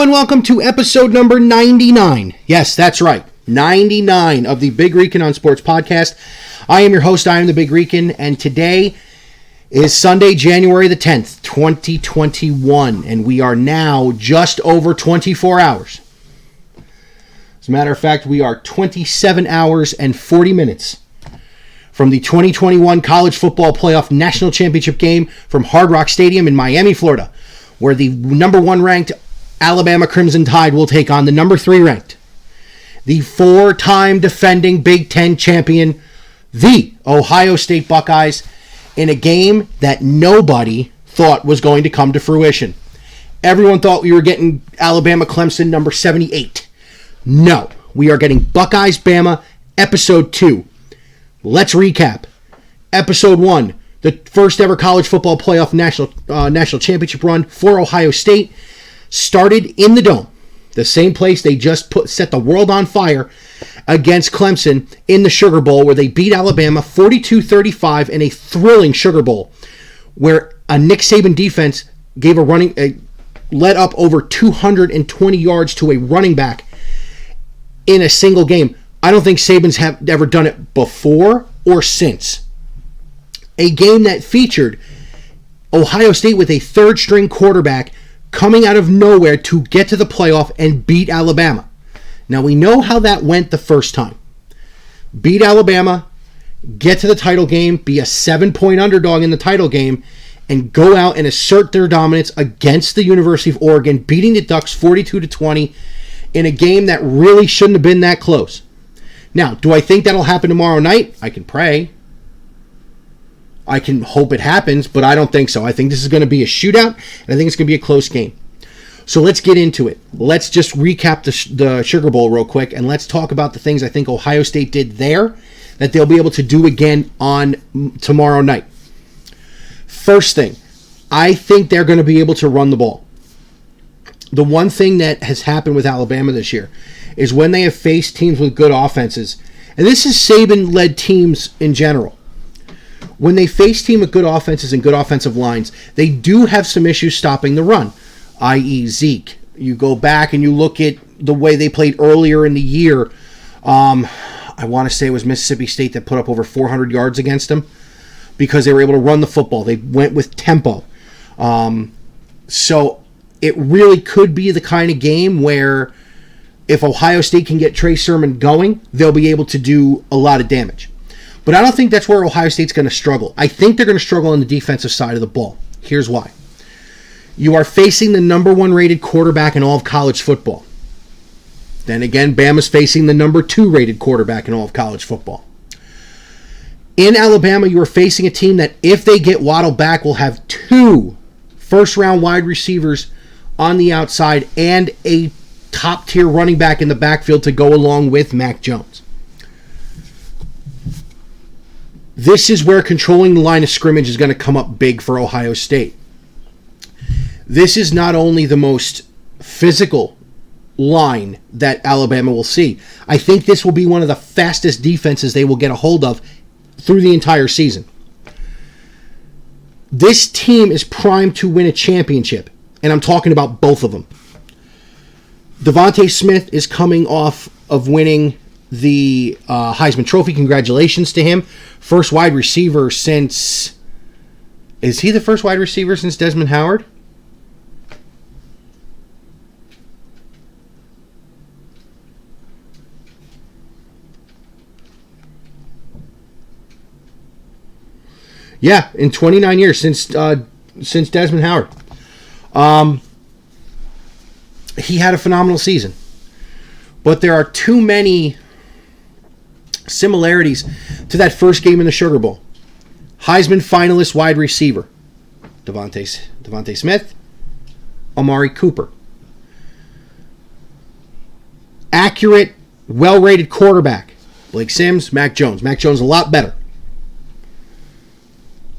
and welcome to episode number 99. Yes, that's right, 99 of the Big Rican on Sports podcast. I am your host, I am the Big Rican, and today is Sunday, January the 10th, 2021, and we are now just over 24 hours. As a matter of fact, we are 27 hours and 40 minutes from the 2021 College Football Playoff National Championship game from Hard Rock Stadium in Miami, Florida, where the number 1 ranked Alabama Crimson Tide will take on the number 3 ranked, the 4-time defending Big Ten champion, the Ohio State Buckeyes, in a game that nobody thought was going to come to fruition. Everyone thought we were getting Alabama-Clemson number 78. No, we are getting Buckeyes-Bama episode 2. Let's recap. Episode 1, the first ever college football playoff national championship run for Ohio State, started in the Dome, the same place they just set the world on fire against Clemson in the Sugar Bowl, where they beat Alabama 42-35 in a thrilling Sugar Bowl, where a Nick Saban defense gave led up over 220 yards to a running back in a single game. I don't think Saban's have ever done it before or since. A game that featured Ohio State with a third-string quarterback coming out of nowhere to get to the playoff and beat Alabama. Now, we know how that went the first time. Beat Alabama, get to the title game, be a 7-point underdog in the title game, and go out and assert their dominance against the University of Oregon, beating the Ducks 42-20 in a game that really shouldn't have been that close. Now, do I think that'll happen tomorrow night? I can pray. I can hope it happens, but I don't think so. I think this is going to be a shootout, and I think it's going to be a close game. So let's get into it. Let's just recap the Sugar Bowl real quick, and let's talk about the things I think Ohio State did there that they'll be able to do again on tomorrow night. First thing, I think they're going to be able to run the ball. The one thing that has happened with Alabama this year is when they have faced teams with good offenses, and this is Saban-led teams in general. When they face teams with good offenses and good offensive lines, they do have some issues stopping the run, i.e. Zeke. You go back and you look at the way they played earlier in the year. I want to say it was Mississippi State that put up over 400 yards against them because they were able to run the football. They went with tempo. So it really could be the kind of game where if Ohio State can get Trey Sermon going, they'll be able to do a lot of damage. But I don't think that's where Ohio State's going to struggle. I think they're going to struggle on the defensive side of the ball. Here's why. You are facing the number 1 rated quarterback in all of college football. Then again, Bama's facing the number 2 rated quarterback in all of college football. In Alabama, you are facing a team that, if they get Waddle back, will have 2 first-round wide receivers on the outside and a top-tier running back in the backfield to go along with Mac Jones. This is where controlling the line of scrimmage is going to come up big for Ohio State. This is not only the most physical line that Alabama will see. I think this will be one of the fastest defenses they will get a hold of through the entire season. This team is primed to win a championship, and I'm talking about both of them. Devontae Smith is coming off of winning the Heisman Trophy. Congratulations to him. First wide receiver since... Is he the first wide receiver since Desmond Howard? Yeah, in 29 years since Desmond Howard. He had a phenomenal season. But there are too many similarities to that first game in the Sugar Bowl. Heisman finalist wide receiver, Devontae Smith, Amari Cooper. Accurate, well-rated quarterback, Blake Sims, Mac Jones. Mac Jones a lot better.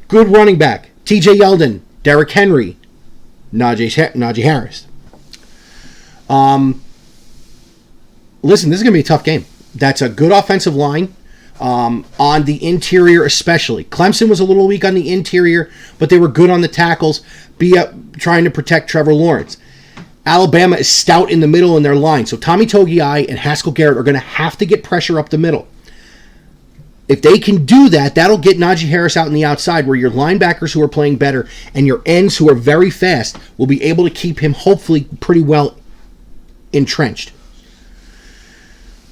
Good running back, TJ Yeldon, Derrick Henry, Najee Harris. Listen, this is going to be a tough game. That's a good offensive line on the interior especially. Clemson was a little weak on the interior, but they were good on the tackles, trying to protect Trevor Lawrence. Alabama is stout in the middle in their line. So Tommy Togiai and Haskell Garrett are going to have to get pressure up the middle. If they can do that, that'll get Najee Harris out on the outside, where your linebackers who are playing better and your ends who are very fast will be able to keep him hopefully pretty well entrenched.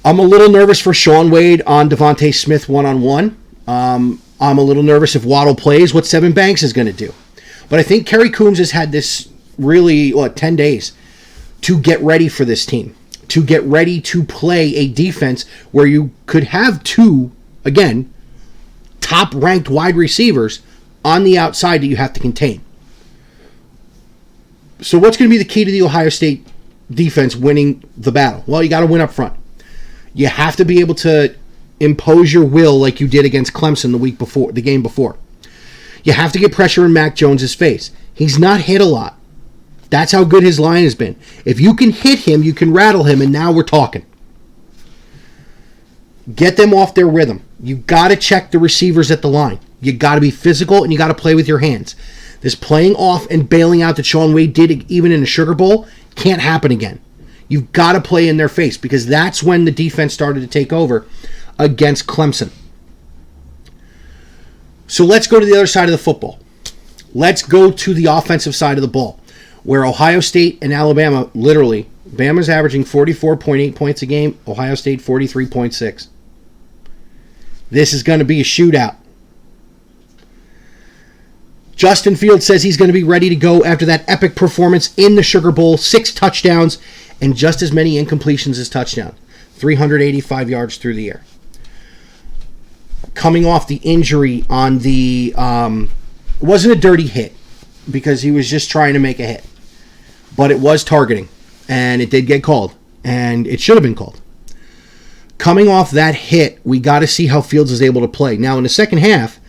I'm a little nervous for Shaun Wade on Devontae Smith one-on-one. I'm a little nervous if Waddle plays, what Sevyn Banks is going to do. But I think Kerry Coombs has had this really, 10 days to get ready for this team, to get ready to play a defense where you could have two, again, top-ranked wide receivers on the outside that you have to contain. So what's going to be the key to the Ohio State defense winning the battle? Well, you got to win up front. You have to be able to impose your will like you did against Clemson the game before. You have to get pressure in Mac Jones' face. He's not hit a lot. That's how good his line has been. If you can hit him, you can rattle him, and now we're talking. Get them off their rhythm. You got to check the receivers at the line. You got to be physical, and you got to play with your hands. This playing off and bailing out that Shaun Wade did even in the Sugar Bowl can't happen again. You've got to play in their face, because that's when the defense started to take over against Clemson. So let's go to the other side of the football. Let's go to the offensive side of the ball, where Ohio State and Alabama, literally, Bama's averaging 44.8 points a game, Ohio State 43.6. This is going to be a shootout. Justin Fields says he's going to be ready to go after that epic performance in the Sugar Bowl. 6 touchdowns and just as many incompletions as touchdowns. 385 yards through the air. Coming off the injury on the... it wasn't a dirty hit, because he was just trying to make a hit. But it was targeting, and it did get called, and it should have been called. Coming off that hit, we got to see how Fields is able to play. Now, in the second half,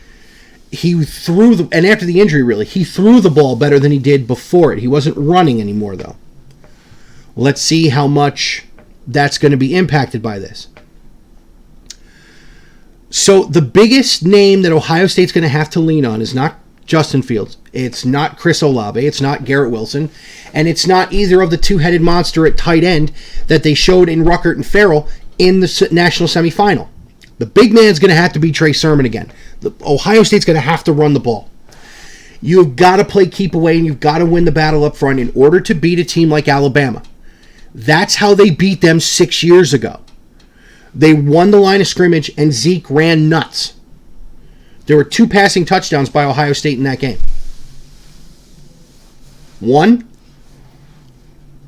he threw and after the injury, really, he threw the ball better than he did before it. He wasn't running anymore, though. Let's see how much that's going to be impacted by this. So the biggest name that Ohio State's going to have to lean on is not Justin Fields. It's not Chris Olave. It's not Garrett Wilson. And it's not either of the two-headed monster at tight end that they showed in Ruckert and Farrell in the national semifinal. The big man's going to have to be Trey Sermon again. Ohio State's going to have to run the ball. You've got to play keep away, and you've got to win the battle up front in order to beat a team like Alabama. That's how they beat them 6 years ago. They won the line of scrimmage, and Zeke ran nuts. There were 2 passing touchdowns by Ohio State in that game. One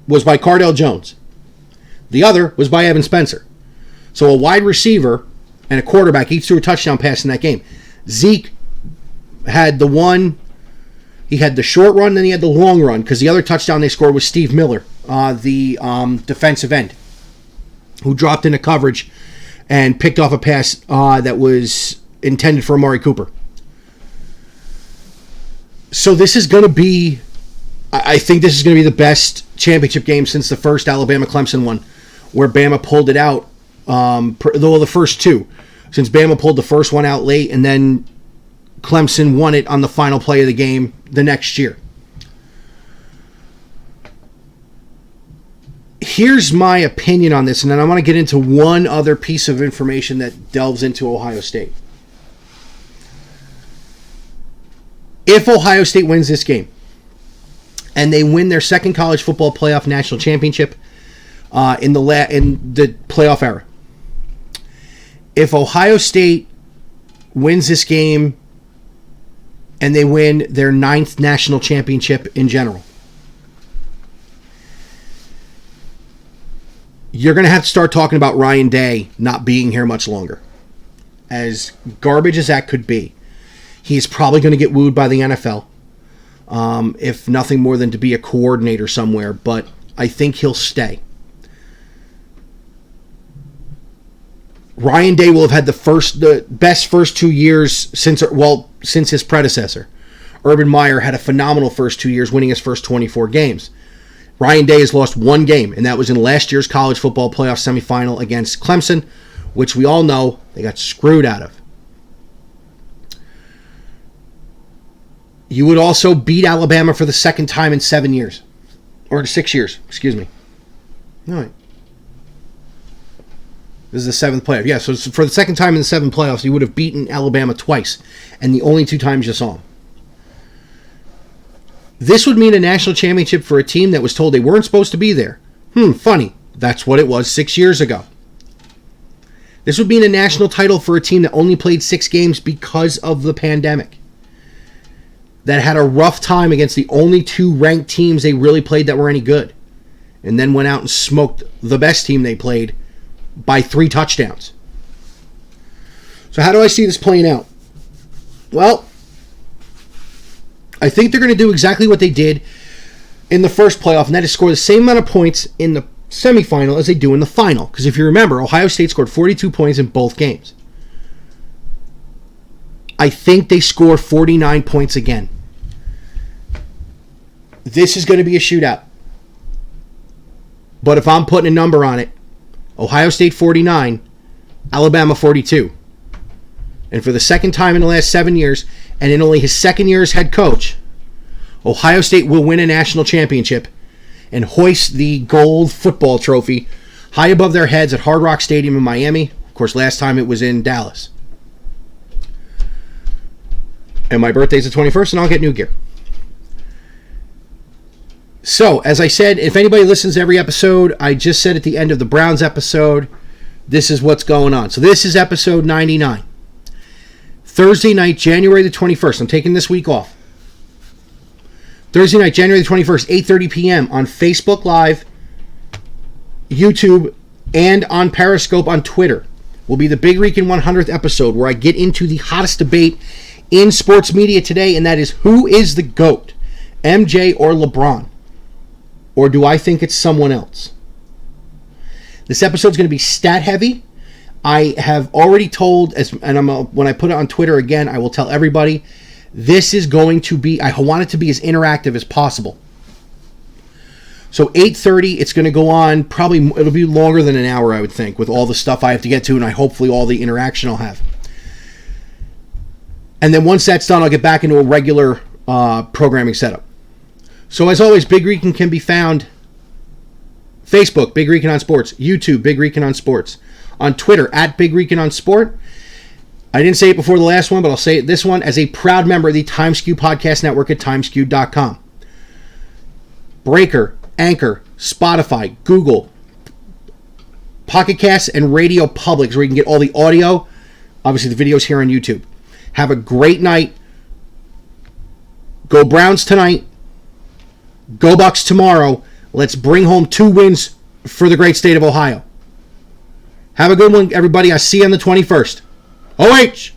was by Cardell Jones. The other was by Evan Spencer. So a wide receiver and a quarterback each threw a touchdown pass in that game. Zeke had the one, he had the short run, then he had the long run, because the other touchdown they scored was Steve Miller, the defensive end, who dropped into coverage and picked off a pass that was intended for Amari Cooper. So this is going to be, I think this is going to be the best championship game since the first Alabama-Clemson one, where Bama pulled it out, the first 2, since Bama pulled the first one out late, and then Clemson won it on the final play of the game the next year. Here's my opinion on this, and then I want to get into one other piece of information that delves into Ohio State. If Ohio State wins this game, and they win their second college football playoff national championship in the playoff era, if Ohio State wins this game and they win their 9th national championship in general, you're going to have to start talking about Ryan Day not being here much longer. As garbage as that could be, he's probably going to get wooed by the NFL, if nothing more than to be a coordinator somewhere, but I think he'll stay. Ryan Day will have had the best first 2 years since his predecessor. Urban Meyer had a phenomenal first 2 years, winning his first 24 games. Ryan Day has lost 1 game, and that was in last year's college football playoff semifinal against Clemson, which we all know they got screwed out of. You would also beat Alabama for the second time in 7 years. Or 6 years, excuse me. All right. This is the 7th playoff. Yeah, so for the second time in the 7 playoffs, you would have beaten Alabama twice, and the only 2 times you saw them. This would mean a national championship for a team that was told they weren't supposed to be there. Funny. That's what it was 6 years ago. This would mean a national title for a team that only played 6 games because of the pandemic. That had a rough time against the only 2 ranked teams they really played that were any good. And then went out and smoked the best team they played by 3 touchdowns. So how do I see this playing out? Well, I think they're going to do exactly what they did in the first playoff, and that is score the same amount of points in the semifinal as they do in the final. Because if you remember, Ohio State scored 42 points in both games. I think they score 49 points again. This is going to be a shootout. But if I'm putting a number on it, Ohio State 49, Alabama 42. And for the second time in the last 7 years, and in only his second year as head coach, Ohio State will win a national championship and hoist the gold football trophy high above their heads at Hard Rock Stadium in Miami. Of course, last time it was in Dallas. And my birthday's the 21st, and I'll get new gear. So, as I said, if anybody listens to every episode, I just said at the end of the Browns episode, this is what's going on. So this is episode 99. Thursday night, January the 21st. I'm taking this week off. Thursday night, January the 21st, 8:30 p.m. on Facebook Live, YouTube, and on Periscope on Twitter will be the Big Rican 100th episode where I get into the hottest debate in sports media today, and that is, who is the GOAT, MJ or LeBron? Or do I think it's someone else? This episode is going to be stat heavy. I have already told, when I put it on Twitter again, I will tell everybody, this is going to be, I want it to be as interactive as possible. So 8:30, it's going to go on, probably, it'll be longer than an hour, I would think, with all the stuff I have to get to, and hopefully all the interaction I'll have. And then once that's done, I'll get back into a regular programming setup. So as always, Big Rican can be found Facebook, Big Rican on Sports, YouTube, Big Rican on Sports, on Twitter, at Big Rican on Sport. I didn't say it before the last one, but I'll say it this one, as a proud member of the TimeSkew Podcast Network at timeskew.com. Breaker, Anchor, Spotify, Google, Pocket Casts, and Radio Public, where you can get all the audio. Obviously, the videos here on YouTube. Have a great night. Go Browns tonight. Go Bucks tomorrow. Let's bring home 2 wins for the great state of Ohio. Have a good one, everybody. I'll see you on the 21st. OH!